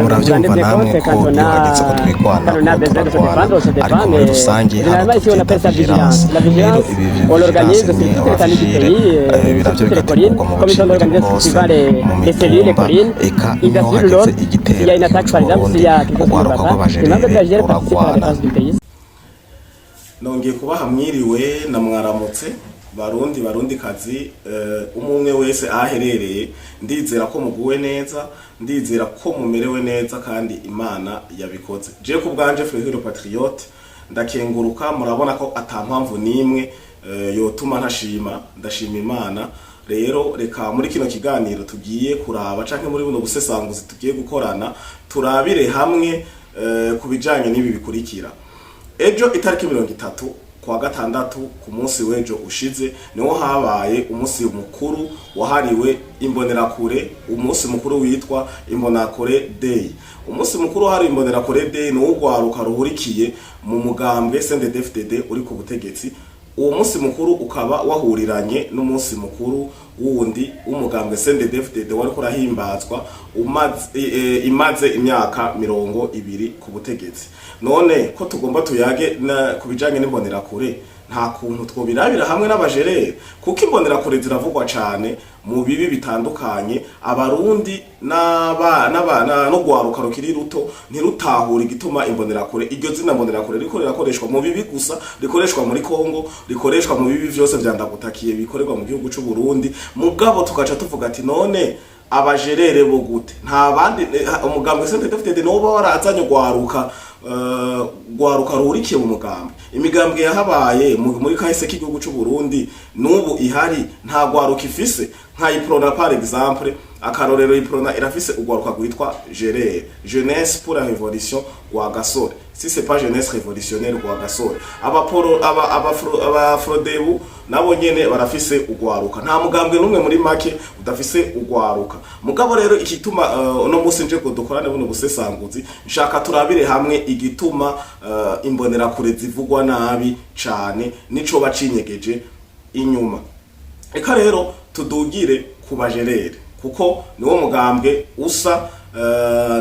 muravyumva namwe ko iyo hageze ko twigwana turatwara ariko muri rusange hano tugenda vigilance rero ibi vigilance ni abavigile biravyo bigategurwa mu buce bwose mu mitumba eka iyo hageze igitero c'uburundi urwaruka rw'abajerere uragwana. Nongeye kubaha mwiriwe na mwaramutse barundi kazi umwe wese aherereye, ndizera ko muguwe neza, ndizera ko mumerewe neza kandi Imana yabikoze. Je ku bwanje Frère Patriote ndakenguruka, murabona ko atampamvu nimwe yotuma ndashima Imana. Rero reka muri kino kiganiro tugiye kuraba canke muri buno busesanguzi tugiye gukorana turabire hamwe kubijanye n'ibi bikurikira. Ejo itariki 30 kwa gatandatu ku munsi w'ejo ushize niho habaye umunsi mukuru wahariwe imbonerakure, umunsi mukuru witwa Imbonerakure Day. Umunsi mukuru hari Imbonerakure Day no ugwaruka ruhurikiye mu mugambwe CNDD-FDD uri ku butegetsi. Uwo munsi mukuru ukaba wahuriranye n'umunsi mukuru wundi w'umugambwe CNDD-FDD wari kurahimbazwa imaze imyaka 20 ku butegetsi. None ko tugomba tuyage kubijanye n'imbonerakure, nta kuntu twobirabira hamwe n'abajerere, kuko imbonerakure ziravugwa cyane mu bibi bitandukanye. Abarundi no gwaruka rukiri ruto ntirutahura igituma imbonerakure, iryo zina imbonerakure riko rirakoreshwa mu bibi gusa, rikoreshwa muri Kongo, rikoreshwa mu bibi vyose vyandagutakiye bikorerwa mu gihugu c'u Burundi. Mugabo tugaca tuvuga ati none abajerere bo gute? Nta bandi umugambwe CNDD-FDD no barazanye gwaruka rurikiye mu mugambwe. Imigambwe yahabaye muri kahise k'igihugu c'u Burundi n'ubu ihari nta gwaruka ifise. Nka Iprona par exemple, akarorero Iprona irafise ugwaruka gwitwa Gerere, Jeunesse pour la Révolution Rwagasore. Si c'est pas Jeunesse révolutionnaire Rwagasore, aba Frodebu nabo nyene barafise ugwaruka. Nta mugambwe numwe muri make udafise ugwaruka. Mugabo rero ikituma no musi nje ko dukorane buno busesanguzi, nshaka turabire hamwe igituma imbonerakure zivugwa nabi cane nico bacinyegeje inyuma. Eka rero tudugire ku bajerere, kuko niwo mugambwe usa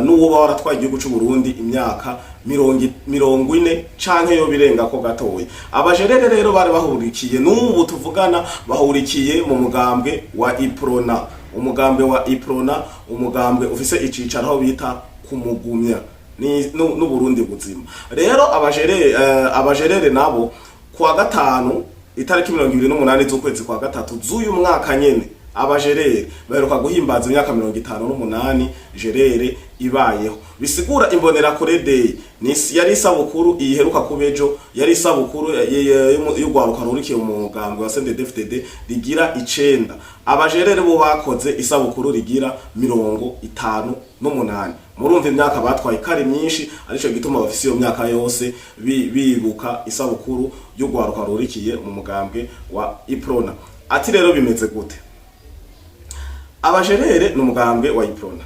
n'uwo baratwaye igihugu c'u Burundi imyaka 40 canke yo birenga ko gatoye. Abajerere rero bari bahurikiye, n'ubu tuvugana bahurikiye mu mugambwe wa Iprona. Umugambwe wa Iprona, umugambwe ufise icicaro aho bita kumugumya n'u Burundi buzima. Rero abajerere nabo kwa gatanu itariki 28 z'ukwezi kwa gatatu z'uyu mwaka nyene, abajerere baheruka guhimbaza imyaka 58 jerere ibayeho. Bisigura Imbonerakure Day yari isabukuru iheruka kubejo, yari isabukuru y'ugwaruka rurikiye mu mugambwe wa CNDD-FDD rigira 9. Abajerere bo bakoze isabukuru rigira 58. Murumva imyaka batwaye kare myinshi, arico gituma bafise iyo myaka yose bibuka isabukuru y'ugwaruka rurikiye mu mugambwe wa Iprona. Ati rero bimeze gute? Abajerere n'umugambwe wa Iprona.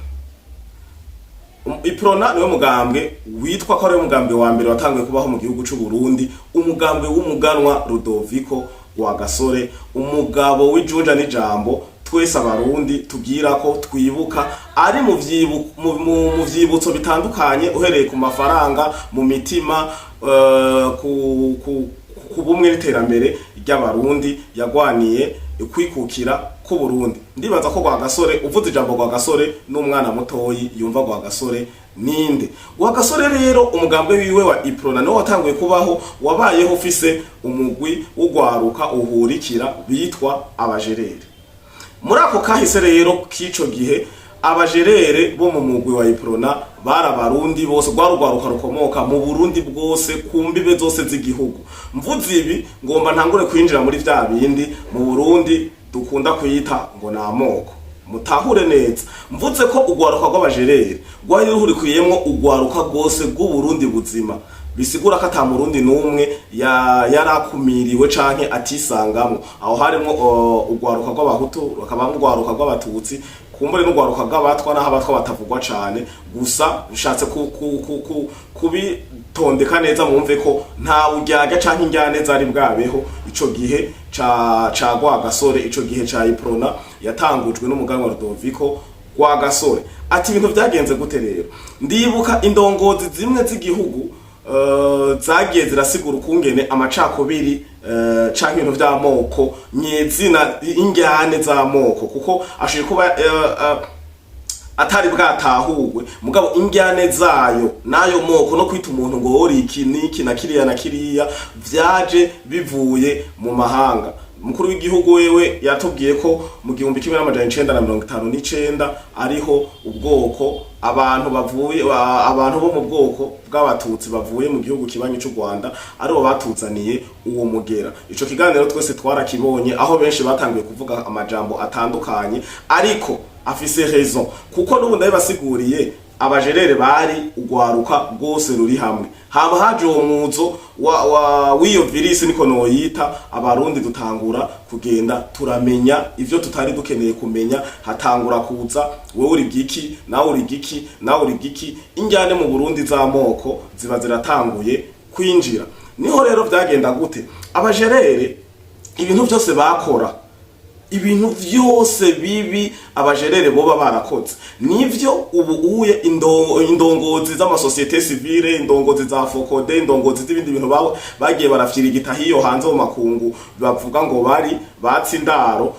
Iprona niwe mugambwe witwa ko ari umugambwe wa mbere watangiye kubaho mu gihugu c'u Burundi, umugambwe w'umuganwa Rudoviko Rwagasore, umugabo w'ijunja n'ijambo twese abarundi tugira ko twibuka, ari mu vyibutso bitandukanye, uhereye ku mafaranga, mu mitima, ku bumwe n'iterambere ry'abarundi yagwaniye kwikukira ku Burundi. Ndibaza ko Rwagasore, uvuze ijambo Rwagasore n'umwana mutoyi yumva Rwagasore ninde. Rwagasore rero umugambwe wiwe wa Iprona no watanguye kubaho, wabayeho ufise umugwi w'ugwaruka uhurikira bitwa abajerere. Muri ako kahise rero k'ico gihe, abajerere bo mu mugwi wa Iprona barabarundi bose, gwaruka rukomoka mu Burundi bwose, kumbibe zose z'igihugu. Mvuze ibi ngomba ntangure kwinjira muri vya bindi mu Burundi dukunda kuyita ngo namoko. Mutahure neza, mvuze ko ugwaruka rw'abajerere rwari ruhurikiyemwo ugwaruka rwose rw'u Burundi buzima. Bisigura ko ata murundi numwe yarakumiriwe canke atisangamwe. Aho harimo ugwaruka rw'abahutu, bakabanga ugwaruka rw'abatutsi, kumbure n'ugwaruka rw'abatwa naho abatwa batavugwa cane. Gusa bishatse kubitondeka neza, mumve ko nta ujyaga canke injyane zari bwabeho ico gihe ca Rwagasore, ico gihe ca Iprona yatangujwe n'umuganwa Rudoviko kwa gasore ati ibintu byagenze gute rero ndibuka indongozi zimwe z'igihugu zagiye zirasigura ukungene amacakubiri canke ibintu vy'amoko nyezina injyane z'amoko kuko ashoboye kuba atari bwatahurwe mugabo injyane zayo nayo moko no kwita umuntu ngo wori iki niki na kiriya na kiriya vyaje bivuye mu mahanga. Mukuru w'igihugu wewe yatubwiye ko mu 1959 ariho ubwoko abantu bavuye abantu bo mu bwoko bw'abatutsi bavuye mu gihugu kibanyi cy'u Rwanda aribo batuzaniye uwo mugera. Ico kiganiro twese twarakibonye aho benshi batangiye kuvuga amajambo atandukanye ariko afise raison kuko n'ubundi basiguriye abajerere bari ugwaruka rwose ruri hamwe haba haje uwo muzo w'iyo virisi niko noyita abarundi dutangura kugenda turamenya ivyo tutari dukeneye kumenya hatangura kuza wewe uri giki nawe uri giki nawe uri giki injyane mu Burundi z'amoko ziba ziratanguye kwinjira. Niho rero vyagenda gute abajerere ibintu byose bakora ibintu vyose bibi abajerere boba barakoze nivyo ubu uye indongozi z'amasosiyete civile indongozi za fokode indongozi z'ibindi bintu bagiye barafyirigita hiyo hanze mu makungu bavuga ngo bari batsindaro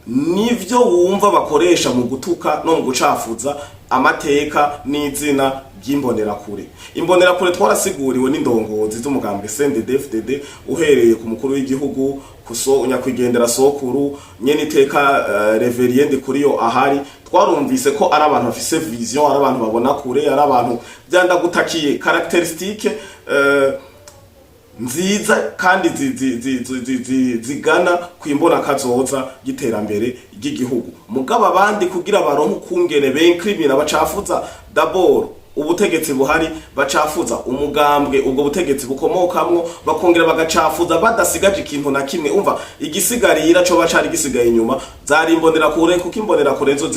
nivyo wumva bakoresha mu gutuka no mu gucafuza amateka n'izina ry'imbonerakure. Imbonerakure twarasiguriwe n'indongozi z'umugambwe CNDD-FDD uhereye ku mukuru w'igihugu kuso nyakwigendera sokuru nyene iteka reverend kuri yo ahari twarumvise ko ari abantu bafise vision ari abantu babona kure ari abantu byanda gutakiye caracteristique nziza kandi zigana kwimbona kazoza giterambere ry'igihugu mugaba abandi kugira baronke kungene benkrimina bacafuza d'abord ubutegetsi buhari bacafuza umugambwe ubwo butegetsi bukomokamwo bakongera bagacafuza badasigaje ikintu na kimwe umva igisigarira cyo bacari gisigaye inyuma zari imbonera kure kuko imbonera kure zo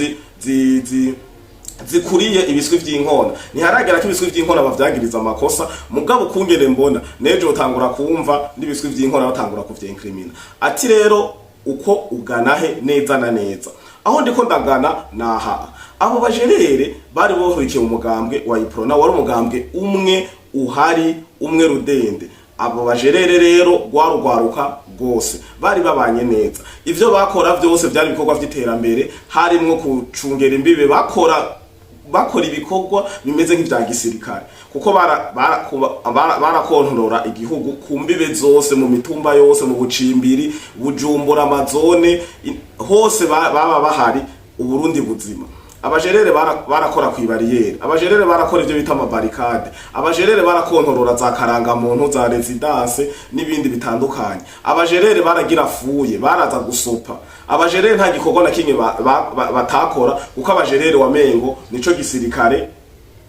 zikuriye ibiswi vy'inkona ntiharagera ko ibiswi vy'inkona bavyagiriza amakosa mugabo kungere mbona nejo utangura kumva n'ibiswi vy'inkona batangura kuvyenkrimina ati rero uko uganahe neza na neza aho ndiko ndagana naha abo bajerere bari bohurikiye umugambwe wa Iprona wari umugambwe umwe uhari umwe rudende abo bajerere rero gwarugwaruka gose bari babanye neza ivyo bakora byose byari bikorwa vy'iterambere harimwo kucungera imbibe bakora ibikorwa bimeze nk'ivya gisirikare kuko barakontorora igihugu ku mbibe zose mu mitumba yose mu bucimbiri Bujumbura amazone hose baba bahari Uburundi buzima. Abajerere barakora ku barriere abajerere barakora ivyo bita amabarikade abajerere barakontorora za karanga muntu za residence n'ibindi bitandukanye abajerere baragira fuye baraza gusopa abajerere nta gikorwa na kimwe batakora kuko abajerere wa Mengo nico gisirikare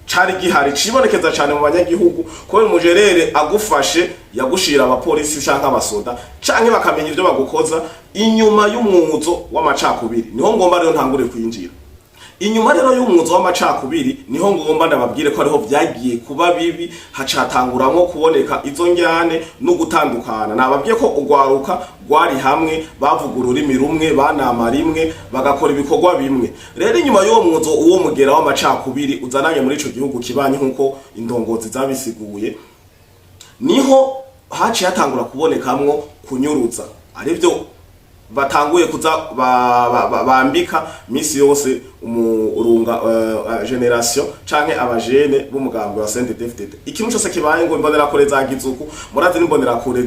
cari gihari cibonekeza cyane mu banyagihugu ko umujerere agufashe yagushira abapolisi canke abasoda canke bakamenya ivyo bagukoza inyuma y'umwuzo w'amacakubiri niho ngomba rero ntangure kwinjira inyuma rero y'umwuzo w'amacakubiri niho ngomba ndababwire ko ariho vyagiye kuba bibi hacatanguramwo kuboneka izo njyane no gutandukana nababwiye ko ugwaruka gwari hamwe bavuga ururimi rumwe banama rimwe bagakora ibikorwa bimwe rero inyuma y'uwo mwuzo uwo mugera w'amacakubiri uzananye muri ico gihugu kibanye nkuko indongozi zabisiguye niho haciye hatangura kubonekamwo kunyuruza arivyo batanguye kuza bambika misi yose umurunga generation canke abajene b'umugambwe wa CNDD-FDD ikintu cyose kibaye ngo imbonera kure zagizuku murazi n'imbonera kure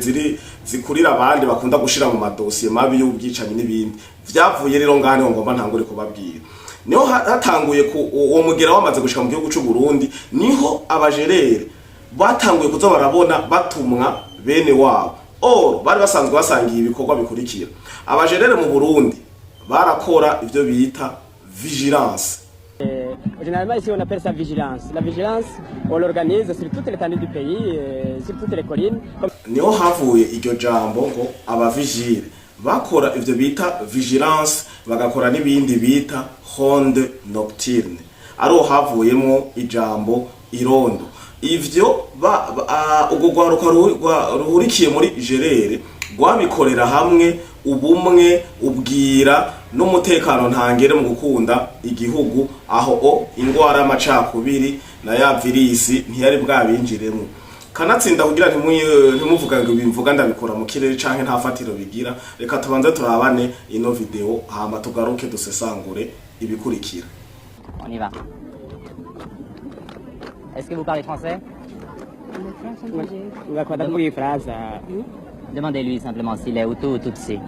zikurira abandi bakunda gushira mu madosiye mabi y'ubwicanyi n'ibindi vyavuye rero ngane ngomba ntangure kubabwira niho hatanguye uwo mugera wamaze gushika mu gihugu cy'u Burundi niho abajerere batanguye kuza barabona batumwa bene wabo bari basanzwe basangiye ibikorwa bikurikira abajerere mu Burundi barakora ivyo bita vigilance. Généralement ici on appelle ça vigilance. La vigilance on l'organise sur toute l'étendue du pays, sur toutes les collines. Niho havuye iryo jambo ngo abavigile bakora ivyo bita vigilance bagakora n'ibindi bita ronde nocturne ariho havuyemo ijambo irondo ivyo ubwo gwaruka ruhurikiye muri jerere rwabikorera hamwe ubumwe ubwira n'umutekano ntangere mu gukunda igihugu aho ingwara y'amacakubiri na ya virisi ntiyari bwabinjiremo kanatsinda kugira ntimuvuga ngo bimvuga ndabikora mu kirere canke nta fatiro bigira reka tubanze turabane ino video hama tugaruke dusesangure ibikurikira. On y va. Est-ce que vous parlez français? Demandez-lui simplement s'il est Hutu ou Tutsi.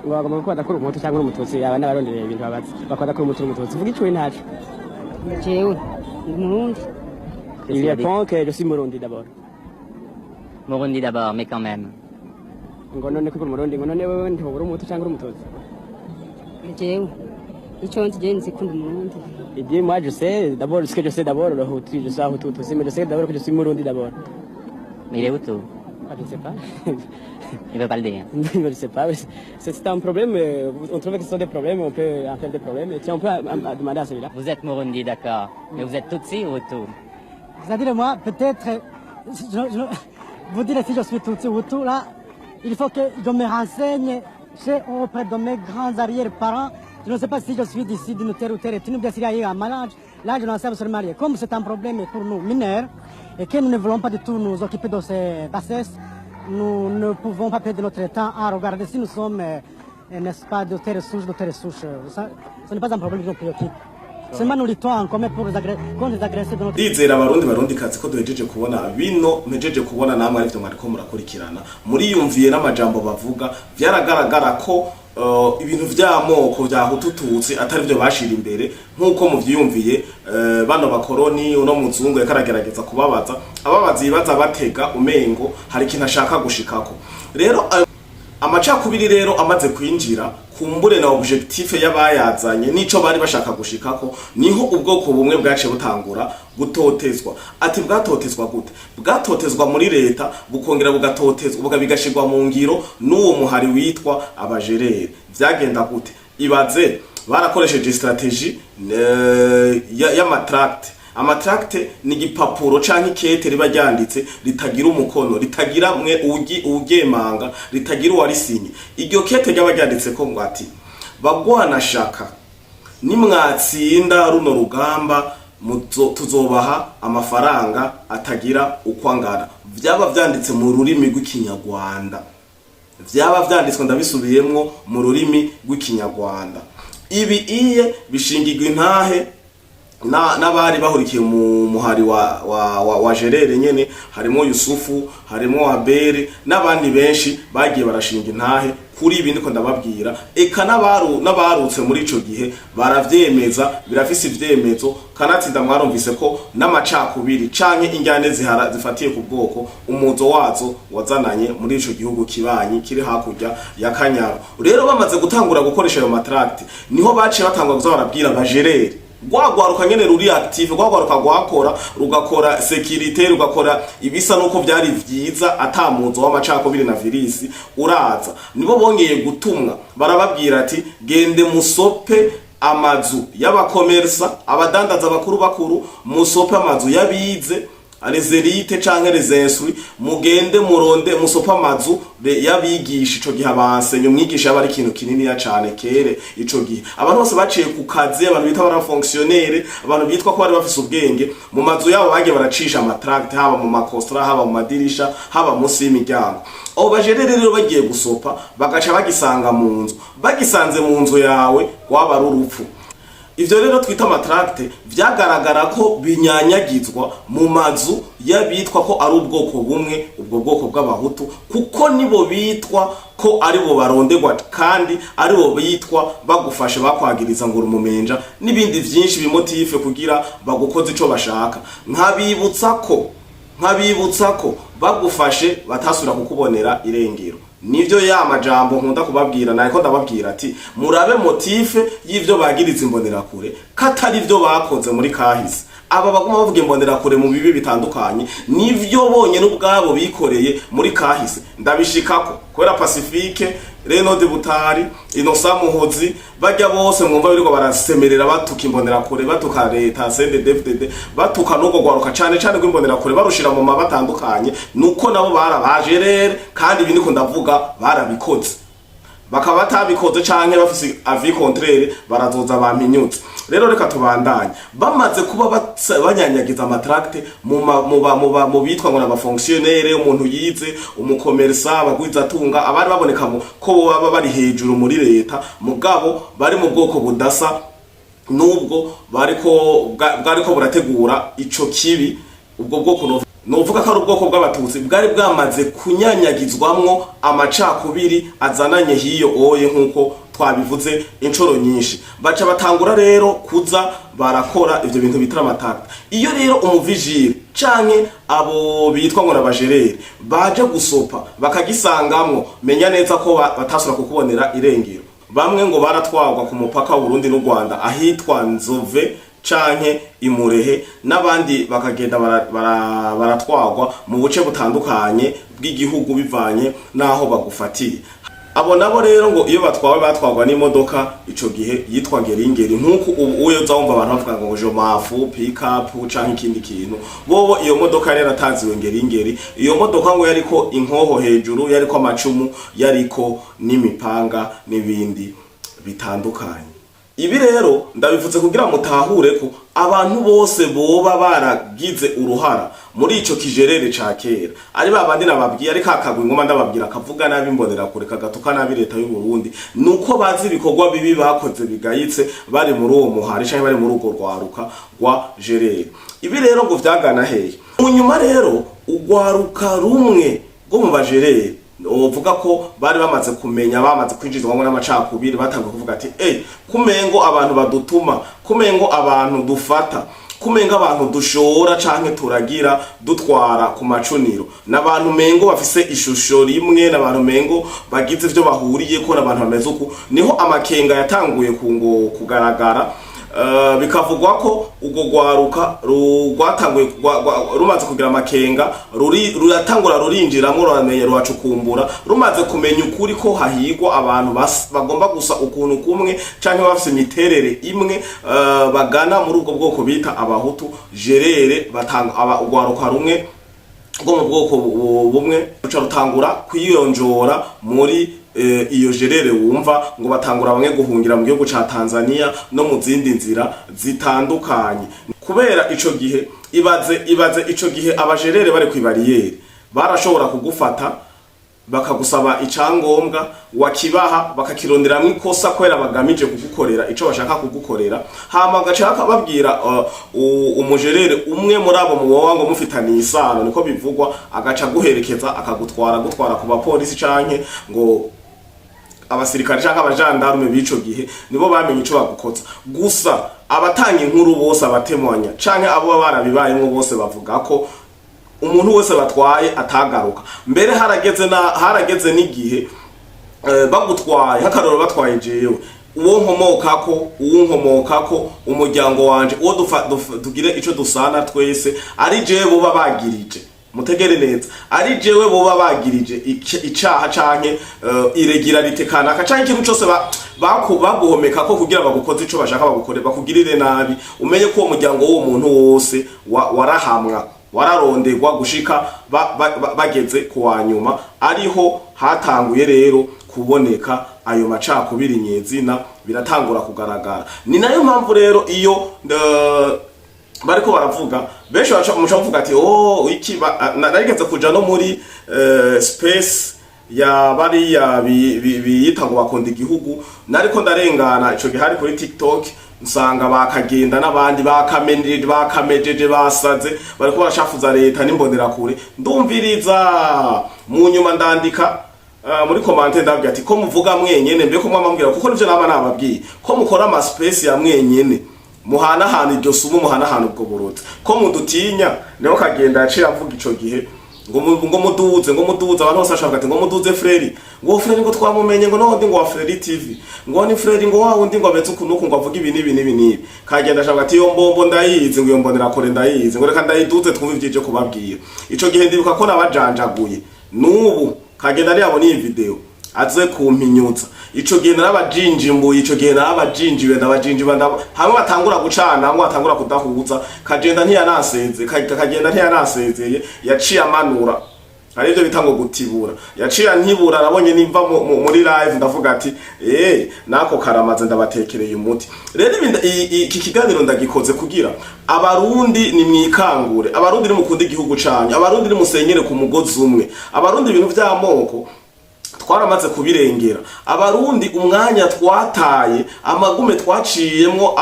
Il répond que je suis Murundi d'abord. Murundi d'abord, mais quand même. Il dit, moi je sais, d'abord ce que je sais d'abord, le Hutu, je sais Hutu aussi, mais je sais d'abord que je suis Murundi d'abord. Mais il est Hutu. Ah, je ne sais pas. Il ne veut pas le dire. Je ne sais pas. C'est un problème, on trouve que ce sont des problèmes, on peut en faire des problèmes. Tiens, on peut demander à celui-là. Vous êtes Murundi, d'accord. Mais vous êtes Tutsi ou Hutu? C'est-à-dire, moi, peut-être, vous dire si je suis Tutsi ou Hutu, là, il faut que je me renseigne auprès de mes grands arrière-parents. Je ne sais pas si je suis d'ici, d'une terre ou terre, et bien s'il y a un malade, là, je n'en sais absolument rien. Comme c'est un problème pour nous, mineurs, et que nous ne voulons pas du tout nous occuper de ces bassesses, nous ne pouvons pas perdre notre temps à regarder si nous sommes, n'est-ce pas, de terre souche, de terre souche. Ce n'est pas un problème qui nous préoccupe. Sema nulitoa nkome pour les agresser de notre Ndizera abarundi kazi ko duhejeje kubona bino mejeje kubona namwe arivyo mwariko murakurikirana muri yumviye n'amajambo bavuga byaragaragara ko ibintu vy'amoko vya hutututsi atari byo bashira imbere nkuko muvyiyumviye bano bakoroni uno muzungu yakaragerageza kubabaza ababazi bibaza batega umengo hari kintu ashaka gushikako rero amacakubiri rero amaze kwinjira kumbure na objectif y'abayazanye nico bari bashaka gushikako niho ubwoko bumwe bwace butangura gutotezwa ati bwatotezwa gute bwatotezwa muri leta bukongera bugatotezwa bugabigashirwa mu ngiro n'uwo muhari witwa abajerere vyagenda gute ibaze barakoresheje strategy y'amatract amatracte ni igipapuro canke ikete riba ryanditse ritagira umukono ritagira mwe ugemanga ritagira uwarisinye iryo kete ryaba ryanditse ko ngwati bagwana shaka nimwatsinda runo rugamba tuzobaha amafaranga atagira ukwangana vyaba vyanditse mu rurimi rw'ikinyarwanda vyaba vyanditswe ndabisubiyemwo mu rurimi rw'ikinyarwanda ibi iye bishingirwa intahe n'abari bahurikiye mu muhari wa Jerere nyene harimo Yusufu harimo Abere n'abandi benshi bagiye barashinga intahe kuri ibi ndiko ndababwira eka n'abarutse muri ico gihe baravyemeza birafise ivyemezo kanatsinda mwarumvise ko n'amacakubiri canke injyane zifatiye ku bwoko umuzo wazo wazananye muri ico gihugu kibanyi kiri hakurya ya Kanyaro rero bamaze gutangura gukoresha ayo matract niho baciye batangwa kuza barabwira abajerere gwagwaruka nyene ruri active gwagwaruka gwakora rugakora security rugakora ibisa nuko byari vyiza atamuzo w'amacakubiri na virisi uraza nibo bongeye gutumwa barababwira ati gende musope amazu y'abakomersa abadandaza bakuru musope amazu yabize alezerite canke rezensuri mugende muronde musopa amazu yabigisha ico gihe abansenye umwigisha yaba ari ikintu kinini ya cane kere ico gihe abantu bose baciye ku kazi abantu bita bara fonctionnaire abantu bitwa ko bari bafise ubwenge mu mazu yabo bagiye baracisha amatract haba mu makostra haba mu madirisha haba munsi y'imiryango abo bajerere rero bagiye gusopa bagaca bagisanga mu nzu bagisanze mu nzu yawe waba ari urupfu ivyo rero twita amatracte vyagaragara ko binyanyagizwa mu mazu yabitwa ko ari ubwoko bumwe ubwo bwoko bw'abahutu kuko nibo bitwa ko ari bo barondegwa kandi ari bo bitwa bagufashe bakwagiriza ngo umumenja n'ibindi vyinshi bimotife kugira bagukoze ico bashaka nkabibutsa ko bagufashe batasura kukubonera irengero nivyo ya majambo nkunda kubabwira naye ko ndababwira ati murabe motife y'ivyo bagiriza imbonera kure katari ivyo bakoze muri kahise aba baguma bavuga imbonera kure mu bibi bitandukanye nivyo bonye n'ubwabo bikoreye muri kahise ndabishikako kwera Pacifique Reno de Butari, Innocent Muhozi, bajya bose mwumva biriko barasemerera batuka imbonerakure, batuka leta CNDD-FDD, batuka nuko gwaruka cyane cyane kw'imbonerakure barushira mu mabatandukanye, nuko nabo barabaje rero kandi ibi niko ndavuga barabikoze. Bakaba batabikoze canke bafise avis contraire barazoza bampinyutse. Rero reka tubandanye bamaze kuba banyanyagiza amatracte mu bitwa ngo n'abafonctionnaire, umuntu yize, umukomersa, abagwiza tunga, abari baboneka ko baba bari hejuru muri leta, mugabo bari mu bwoko budasa nubwo bwariko burategura ico kibi. Ubwo bwoko novuga ko ari ubwoko bw'abatutsi bwari bwamaze kunyanyagizwamwo amacakubiri azananye hiyo oye nkuko twabivuze inshoro nyinshi. Baca batangura rero kuza barakora ivyo bintu bitira amataka. Iyo rero umuvijiri canke abo bitwa ngo n'abajerere baje gusopa bakagisangamwo, menya neza ko batasura kukubonera irengero. Bamwe ngo baratwagwa ku mupaka w'u Burundi n'u Rwanda ahitwa Nzove canke Imurehe, n'abandi bakagenda baratwagwa mu buce butandukanye bw'igihugu bivanye naho bagufatiye. Abo nabo rero ngo iyo batwagwa n'imodoka ico gihe yitwa ngeringeri, nkuko ubu uyo uzumva abantu bavuga ngo jomafu pick-up canke ikindi kintu, bobo iyo modoka rero ataziwe ngeringeri. Iyo modoka ngo yariko inkoho hejuru, yariko amacumu, yariko n'imipanga n'ibindi bitandukanye. Ibi rero ndabivuze kugira mutahure ko abantu bose boba baragize uruhara muri ico kijerere ca kera ari babandi nababwiye, ari kakagwa ingoma ndababwira akavuga nabi Imbonerakure kagatuka nabi leta y'u Burundi, nuko bazi ibikorwa bibi bakoze bigayitse bari muri uwo muhari canke bari muri urwo rwaruka rwa jerere. Ibi rero ngo vyagana hehe mu nyuma rero ugwaruka rumwe rwo mu bajerere uvuga ko bari bamaze kumenya, bamaze kwinjizwamo n'amacakubiri, batangiye kuvuga ati kumengo abantu badutuma, kumengo abantu dufata, kumenga abantu dushora canke turagira dutwara ku macuniro, n'abantu mengo bafise ishusho rimwe, n'abantu mengo bagize ivyo bahuriye ko, n'abantu bameze uku. Niho amakenga yatanguye kugaragara. Bikavugwa ko ubwo gwaruka rwatanguye rumaze kugira amakenga, ruratangura rurinjiramo, ruramenya, ruhacukumbura, rumaze kumenya ukuri ko hahigwa abantu bagomba gusa ukuntu kumwe canke bafise imiterere imwe, bagana muri ubwo bwoko bita abahutu jerere. Batanga ugwaruka rumwe rwo mu bwoko bumwe ruca rutangura kwiyonjora muri iyo jerere, wumva ngo batangura bamwe guhungira mu gihugu ca Tanzania no mu zindi nzira zitandukanye. Kubera ico gihe ibaze ico gihe abajerere bari kwibariyeri barashobora kugufata bakagusaba icangombwa, wakibaha bakakironderamwo ikosa kwera bagamije kugukorera ico bashaka kugukorera, hama gacaka babwira umujerere umwe muri abo muwowa ngo mufitaniye isano, niko bivugwa, agaca guherekeza akagutwara ku bapolisi canke ngo abasirikare canke abajandarume b'ico gihe nibo bamenye ico bagukotsa. Gusa abatanga inkuru bose, abatemwanya canke abo barabibayemwo bose bavuga ko umuntu wese batwaye atagaruka. Mbere harageze n'igihe bagutwaye hakaroro batwaye jewe uwo nkomokako umuryango wanje uwo tugire ico dusana twese, ari jewe boba bagirije, mutegere neza, ari jewe boba bagirije icaha canke irregularité kanaka canke ikintu cyose baguhomeka ko kugira bagukoze ico bashaka bagukorera, bakugirire nabi, umenye ko uwo muryango w'uwo muntu wose warahamwa, wararonderwa gushika bageze kuwa nyuma. Ariho hatanguye rero kuboneka ayo macakubiri nyezina, biratangura kugaragara. Ni nayo mpamvu rero iyo bariko baravuga benshi muca bavuga ati iki narigeze kuja no muri space ya bariya biyita ngo bakunda igihugu, nariko ndarengana ico gihe hari kuri TikTok, nsanga bakagenda n'abandi bakamejeje basaze bariko barashafuza leta n'Imbonerakure. Ndumviriza mu nyuma ndandika muri commentaire ndabwira ati ko muvuga mwenyene, mbe ko mwamambwira kuko nivyo naba nababwiye ko mukora ama space ya mwenyene, muhanahana iryo sumu, muhanahana ubwo burozi, ko mudutinya. Niho kagenda yaciye avuga ico gihe ngo muduze abantu bose bashaka ati ngo muduze freri, ngo freri ngo twamumenye, ngo nondi ngo wa Freri TV, ngo ni freri ngo wa undi ngo abetse ukunuko ngo avuga ibi. Kagenda ashaka ati yo mbombo ndayizi, ngo iyo Imbonerakure ndayizi, ngo reka ndayiduze twumve ivyije kubabwira. Ico gihe ndibuka ko nabajanjaguye, nubu kagenda ari abona iyi video aze kumpinyutsa. Ico gihe narabajinjimbuye, ico gihe narabajinjiwe hamwe batangura gucana, hamwe batangura kudahuza, kagenda ntiyanasezeye yaciye amanura. Hari ibyo bita ngo gutibura. Yaciye ntibura, arabonye nimva muri live ndavuga ati nako karamaze ndabatekereye umuti. Rero iki kiganiro ndagikoze kugira abarundi ni mwikangure, abarundi ni mukunda igihugu canyu, abarundi ni musenyere ku mugozi umwe, abarundi ibintu vy'amoko twaramaze kubirengera, abarundi umwanya twataye, amagume twaciyemwo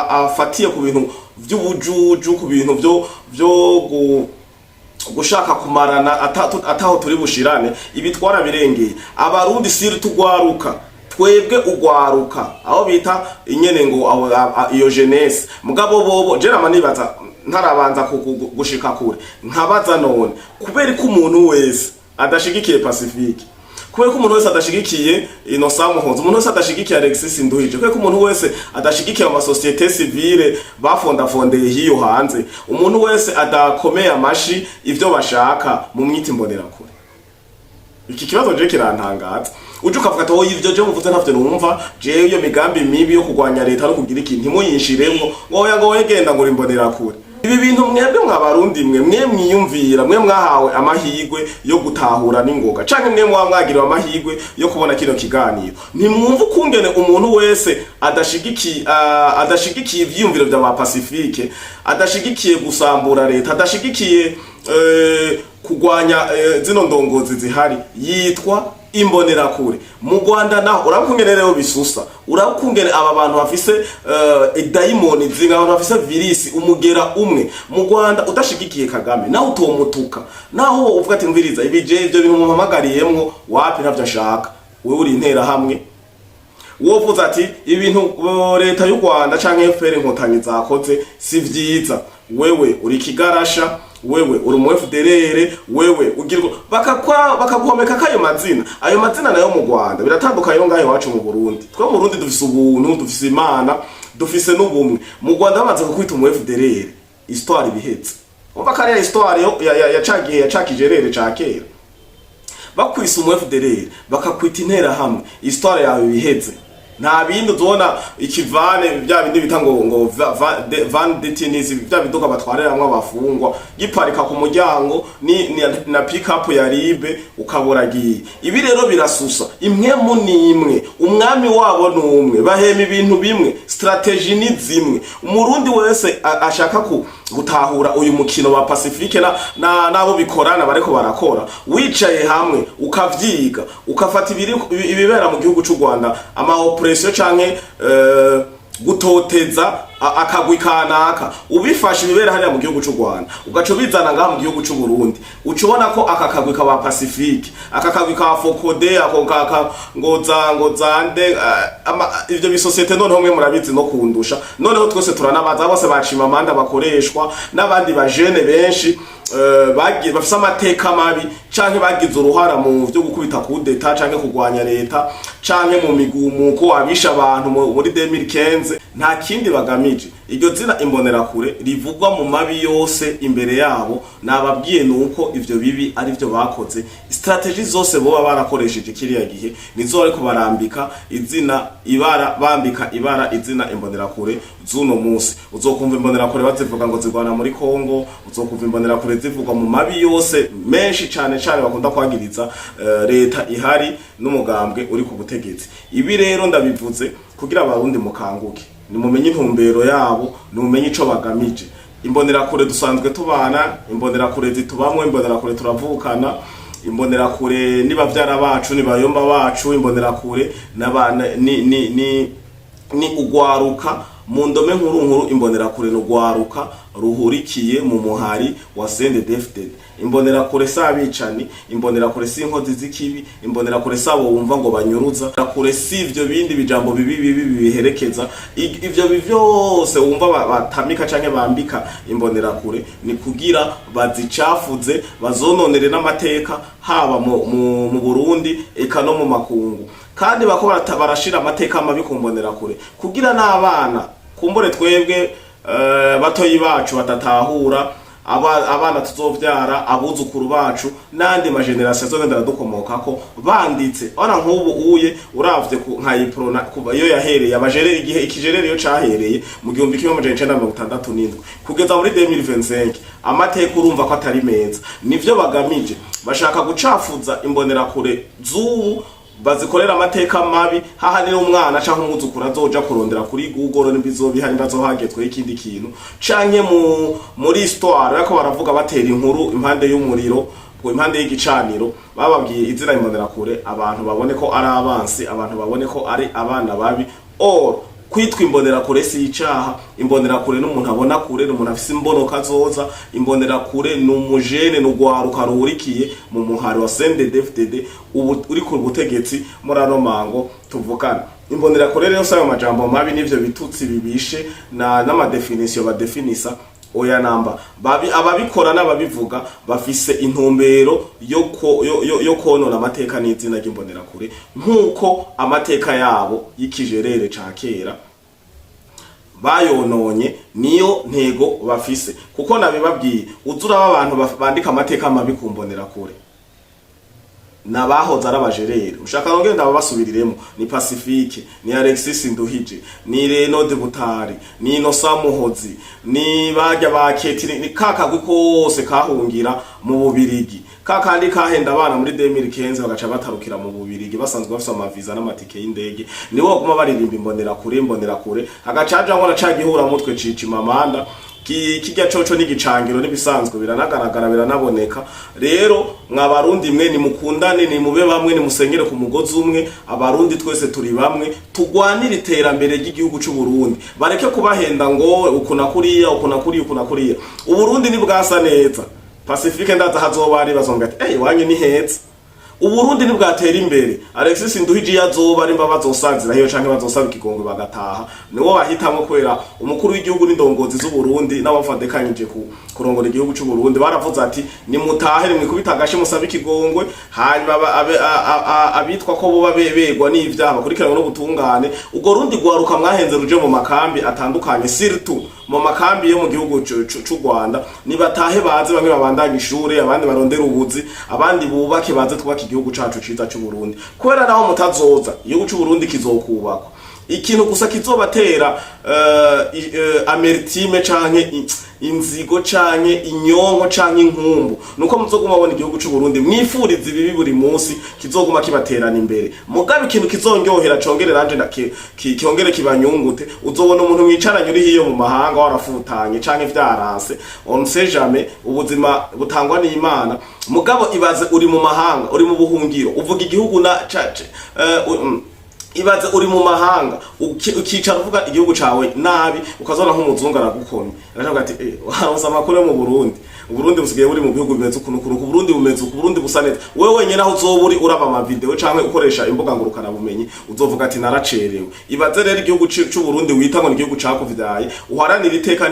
afatiye ku bintu vy'ubujuju, ku bintu vyo gushaka kumarana ataho turi bushirane, ibi twarabirengeye. Abarundi siri tugwaruka, twebwe ugwaruka aho bita inyene ngo iyo jeunesse, mugabo bobo je namanibaza ntarabanza gushika kure, nkabaza none kubera ko umuntu wese adashigikiye Pacifique, kubera ko umuntu wese adashigikiye Innocent Muhoza, umuntu wese adashigikiye Alexis Nduhije, kubera ko umuntu wese adashigikiye ama société civile bafondafondeye hiyo hanze, umuntu wese adakomeye amashi ivyo bashaka mu mwiti mbonera kure. Iki kibazo je kirantangaza. Uje ukavuga ati ivyo je muvuze ntavyo numva, je iyo migambi mibi yo kugwanya leta no kugira ikintu ntimuyinshiremwo, ngo wegenda ngo rimbonera kure. Ibi bintu mwebwe mwabarundi mwe mwiyumvira, mwe mwahawe amahigwe yo gutahura n'ingoga, canke mwe mwagiriwe amahigwe yo kubona kino kiganiro, ntimwumva ukungene umuntu wese adashigikiye ivyiyumviro vya Pacifique, adashigikiye gusambura leta, adashigikiye kugwanya zino ndongozi zihari, yitwa imbonerakure. Mu Rwanda naho urakungene rero bisusa, urakungene aba bantu bafise daimoni zinga, abantu bafise virisi umugera umwe. Mu Rwanda udashigikiye Kagame naho utomutuka, naho uvuga ati mviriza ibije ivyo bintu muhamagariyemwo wapi ntavyo ashaka, wewe uri intera hamwe. Wovuze ati ibintu leta y'u Rwanda canke FPR inkotanyi zakoze si vyiza, wewe uri kigarasha, wewe uri mu FDLR, wewe ugirwa bakaguhomeka kayo mazina. Ayo mazina nayo mu Rwanda biratandukanye no ngahe wacu mu Burundi. Twa mu Burundi dufise ubuntu, dufise Imana, dufise n'ubumwe. Mu Rwanda bamaze kukwita mu FDLR, histoire bihetse. Umva kare ya histoire yacakije rere ca kera. Bakwisa mu FDLR, bakakwita intera hamwe, histoire yawe bihetse. Nta bindi uzona ikivane bya bindi bita ngo van detainees, bya biduka batwareramwe abafungwa, giparika ku muryango na pick up ya ribe ukaburagiye. Ibi rero birasusa, imwe mu nimwe, umwami wabo numwe, bahema ibintu bimwe, strategy ni zimwe. Umurundi wese ashaka gutahura uyu mukino wa Pacifique nabo bikorana bareko barakora, wicaye hamwe ukavyiga, ukafata ibibera mu gihugu cy'u Rwanda, ama operation canke gutoteza akagwi kanaka, ubifasha ibibera hariya mu gihugu cy'u Rwanda, ugaco bizana ngaha mu gihugu cy'u Burundi, ucubona ko akakagwi ka Pacifique, akakagwi ka Fokode, ako ngo zande ivyo bisosiyete noneho mwe murabizi no kundusha, noneho twese turanabaza bose bacima amanda bakoreshwa n'abandi bajene benshi bafise amateka mabi canke bagize uruhara mu byo gukubita kudeta canke kugwanya leta canke mu migumuko abisha abantu muri 2015. Nta kindi bagamije. Iryo zina imbonerakure rivugwa mu mabi yose imbere yabo, nababwiye nuko ivyo bibi ari byo bakoze. Strategy zose boba barakoresheje kiriya gihe nizo ariko barambika izina ibara, bambika ibara izina imbonerakure zuno musi. Uzokumva imbonerakure bazivuga ngo zigwana muri Kongo, uzokumva imbonerakure zivugwa mu mabi yose menshi cane bakunda kwagiriza leta ihari n'umugambwe uri ku butegetsi. Ibi rero ndabivuze kugira abarundi mukanguke, ni mumenye intumbero yabo, ni mumenye ico bagamije. Imbonerakure dusanzwe tubana, imbonerakure zitubamwe, imbonerakure turavukana, imbonerakure niba vyara bacu, niba yomba bacu, imbonerakure n'abana ni ugwaruka mu ndome nkuru. Imbonerakure n'ugwaruka ruhurikiye mu muhari wa CNDD-FDD. Imbonerakure sabicani, imbonerakure si inkozi z'ikibi, imbonerakure sabo wumva ngo banyuruza, imbonerakure si ivyo bindi bijambo bibi biherekeza. Ivyo byose wumva batamika canke bambika imbonerakure ni kugira bazicafuze, bazononere n'amateka haba mu Burundi eka no mu makungu, kandi bakora barashira amateka mabi ku mbonerakure kugira n'abana kumbure twebwe batoyi bacu batatahura abana tuzovyara abuzukuru bacu nandi ma generation azogenda dukomokako banditse ona nk'ubu uye uravye nka iprona kuva iyo yahereye abajerere igihe ikijerere yo cahereye mu 1967 kugeza muri 2025 amateka urumva ko atari meza nivyo bagamije bashaka gucafuza imbonerakure z'ubu bazikorera amateka mabi haha ni umwana canke umuzukuru azoja kurondera kuri Google n'ibizobihari bazohagezwe ikindi kintu canke muri histoire yako baravuga batera inkuru impande y'umuriro impande y'igicaniro bababwiye izina imbonerakure abantu babone ko ari abansi abantu babone ko ari abana babi or kwitwa imbonerakure si icaha imbonerakure n'umuntu abona kure n'umuntu afise imbono kazoza imbonerakure n'umujene n'ugwaruka ruhurikiye mu muhari wa CNDD-FDD ubu uri ku butegetsi muri ano mango tuvugana imbonerakure rero sayo majambo mabi nivyo bitutsi bibishe n'ama definition badefinisa oya namba ababikora n'ababivuga bafise intumbero yo konona amateka n'izina ry'imbonerakure nkuko amateka yabo y'ikijerere ca kera bayononye niyo ntego bafise kuko nabibabwiye uzura abantu bandika amateka mabi ku mbonerakure nabahoze arabajerere ushaka ngenda babasubiriremo ni Pacifique ni Alexis Nduhije ni Reno de Butari ni Innocent Muhozi ni bajya baketiri ni kakagwi kose kahungira mu Bubirigi kakandi kahenda abana muri 2015 bagaca batarukira mu Bubirigi basanzwe bafite amaviza n'amatike y'indege niwo guma baririmba imbonerakure agacaja ngo nacagihura mutwe cici mamanda kijya coco n'igicangiro n'ibisanzwe biranagaragara biranaboneka rero mwabarundi mwe ni mukundane ni mube bamwe ni musengere ku mugozi umwe abarundi twese turi bamwe tugwanira iterambere ry'igihugu cy'u Burundi bareke kubahenda ngo ukuna kuriya uburundi ni bwasa neza Pacifique ndaza hazobari bazonga ati wanyu ni heza Uburundi ni bwatera imbere Alexis Nduhije yazoba ari mbabazo usanzira hiyo canke bazosaba ikigongwe bagataha niwo bahitamo kwera umukuru w'igihugu n'indongozi z'u Burundi n'abafadekanyije kurongora igihugu cy'u Burundi baravuze ati ni mutahe ni mwikubitagashe musaba ikigongwe hanyuma abitwa ko boba bebegwa n'ivyaha bakurikirana no gutungane ubwo rundi gwaruka mwahenze ruje mu makambi atandukanye surtout mu makambi yo mu gihugu cy'u Rwanda ni batahe baze bamwe babandanya ishure abandi barondera ubuzi abandi bubake baze twubaka igihugu cacu ciza cy'u Burundi kubera naho mutazoza igihugu cy'u Burundi kizokubakwa ikintu gusa kizobatera amertime canke inzigo canke inyonko canke inkumbu nuko muzoguma babona igihugu cy'u Burundi mwifuriza ibibi buri munsi kizoguma kibaterana imbere mugabe ikintu kizonyohera congerera anje kiongere kibanyungute uzobona umuntu mwicaranye uri hiyo mu mahanga warafutanye canke vyaranse on sait jamais ubuzima butangwa n'Imana mugabo ibaze uri mu mahanga uri mu buhungiro uvuga igihugu na cace ibaze uri mu mahanga ukicara uvuga igihugu cawe nabi ukazona nk'umuzungu aragukomye aravuga ati waronse amakuru yo mu Burundi Uburundi busigaye buri mu bihugu bimeze ukuntu ku Burundi bumeze ku Burundi busa neza wewe wenyene aho uzoburi uraba ama video canke ukoresha imbuga ngurukana bumenyi uzovuga ati naracerewe ibaze rero igihugu cy'u Burundi wita ngo igihugu cakuvyaye uharanira iteka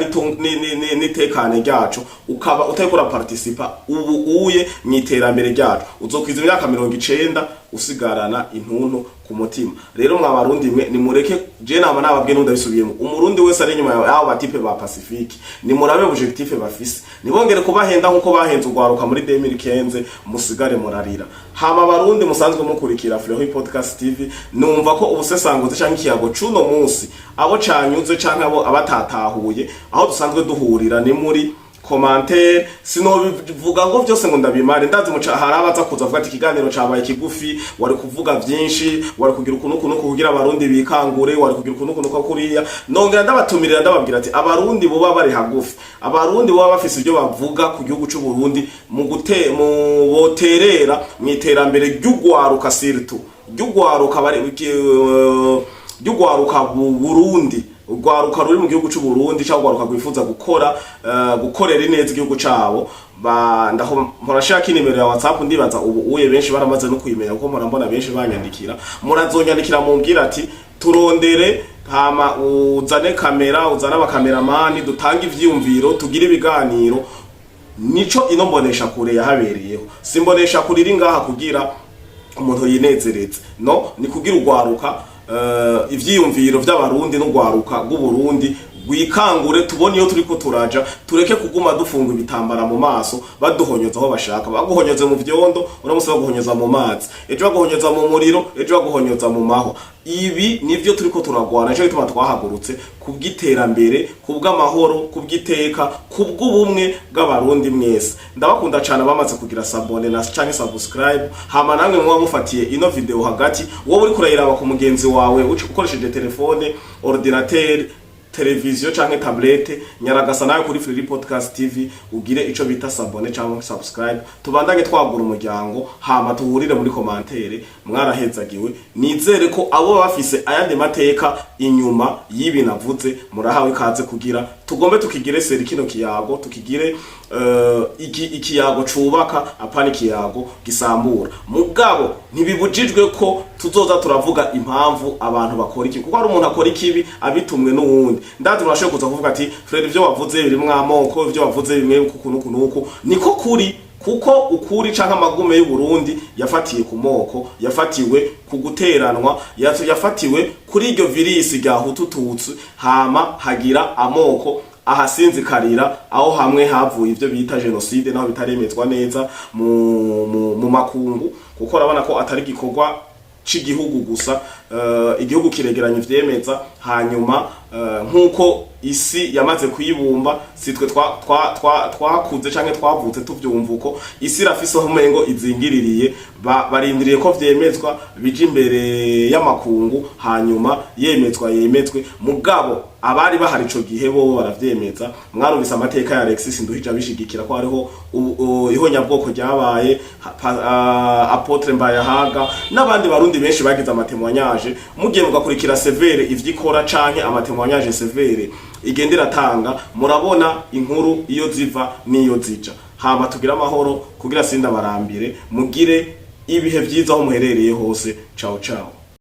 nitekane ryacu ukaba utakora participa ubu uye mwiterambere ryacu uzokwiza imyaka 90 usigarana intuntu ku mutima rero mwabarundi mwe ni mureke je nama nababwiye ndabisubiyemo umurundi wese ari nyuma yawo batipe ba Pacifique ni murabe objectif bafise nibongere kubahenda nkuko bahenze ugwaruka muri 2015 musigare murarira hama barundi musanzwe mukurikira Fleury Podcast TV numva ko ubusesanguzi canke ikiyago cuno munsi abo canyuze canke abo abatatahuye aho dusanzwe duhurira ni muri commentaire sino bivuga ngo byose ngo ndabimare ndazi muca harabaza kuza vuga ati kiganiro cabaye kigufi wari kuvuga byinshi wari kugira ukuntu kugira abarundi bikangure wari kugira ukuntu kuriya nongera ndabatumirira ndababwira ati abarundi boba bari hagufi abarundi boba bafise ibyo bavuga ku gihugu cy'u Burundi mu boterera mwiterambere ry'ugwaruka surtout ry'ugwaruka bari ry'ugwaruka Burundi ugwaruka ruri mu gihugu cy'u Burundi cyangwa ugwaruka gwifuza gukorera neza igihugu cabo ndaho murashaka inimero ya WhatsApp ndibaza ubu uye benshi baramaze no kuyimenya kuko murambona benshi banyandikira murazonyandikira mumbwira ati turondere hama uzane kamera uzana abakameramani dutanga ivyumviro tugira ibiganiro nico ino mbonesha kure yahabereyeho simbonesha kure iri ngaha kugira umuntu yinezereze no ni kugira ugwaruka ivyiyumviro vy'abarundi no gwaruka bw'u Burundi gwikangure tubone iyo turiko turaja, tureke kuguma dufunga ibitambara mu maso baduhonyoza aho bashaka, baguhonyoze mu vyondo uramusaba guhonyoza mu mazi, ejo baguhonyoza mu muriro, ejo baguhonyoza mu maho. Ibi nivyo turiko turagwana, cyo bituma twahagurutse kubw'iterambere, kubw'amahoro, kubw'iteka, kubw'ubumwe bw'abarundi mwese. Ndabakunda cyane bamaze kugira sabone na canke subscribe, hama namwe mwa mufatiye ino video hagati, wowe uri kurayiraba ku mugenzi wawe ukoresheje telefone, ordinateur, televiziyo canke tablete, nyaragasa nawe kuri Free Podcast TV ugire ico bita sabone canke subscribe, tubandanye twagura umuryango, hama tuhurire muri commentaire. Mwarahezagiwe, nizere ko abo bafise ayandi mateka inyuma yibi navuze murahawe ikaze kugira tugombe tukigire seri kino kiyago, tukigire ikiyago cubaka apana ikiyago gisambura. Mugabo ntibibujijwe ko tuzoza turavuga impamvu abantu bakora iki, kuko hari umuntu akora ikibi abitumwe n'uwundi. Ndazi urashobora kuza kuvuga ati Fred ivyo wavuze biri mwamoko, ivyo wavuze bimwe kuko niko kuri, kuko ukuri canke amagume y'u Burundi yafatiye ku moko, yafatiwe ku guteranwa, yafatiwe kuri iryo virisi rya Hutututsi, hama hagira amoko ahasinzikarira, aho hamwe havuye ivyo bita genocide naho bitaremezwa neza mu makungu, kuko urabona ko atari gikorwa c'igihugu gusa, igihugu kiregeranya ivyemeza, hanyuma nkuko isi yamaze kuyibumba, sitwe twakuze canke twavutse tuvyumva uko isi rafise umengo izingiririye, barindiriye ko vyemezwa bije imbere y'amakungu, hanyuma yemezwe. Mugabo abari bahari ico gihe bo baravyemeza. Mwarumvise amateka ya Alexis Nduhije bishigikira ko hariho ihonyabwoko ryabaye, Apotre Mbayahaga n'abandi barundi benshi bagize amatemwanyaje. Mugiye mugakurikira severe ivyikora canke amatemwanyaje severe igendera tanga, murabona inkuru iyo ziva niyo zija. Hama tugira amahoro kugira sinda barambire, mugire ibihe vyiza aho muherereye hose. Ciao ciao.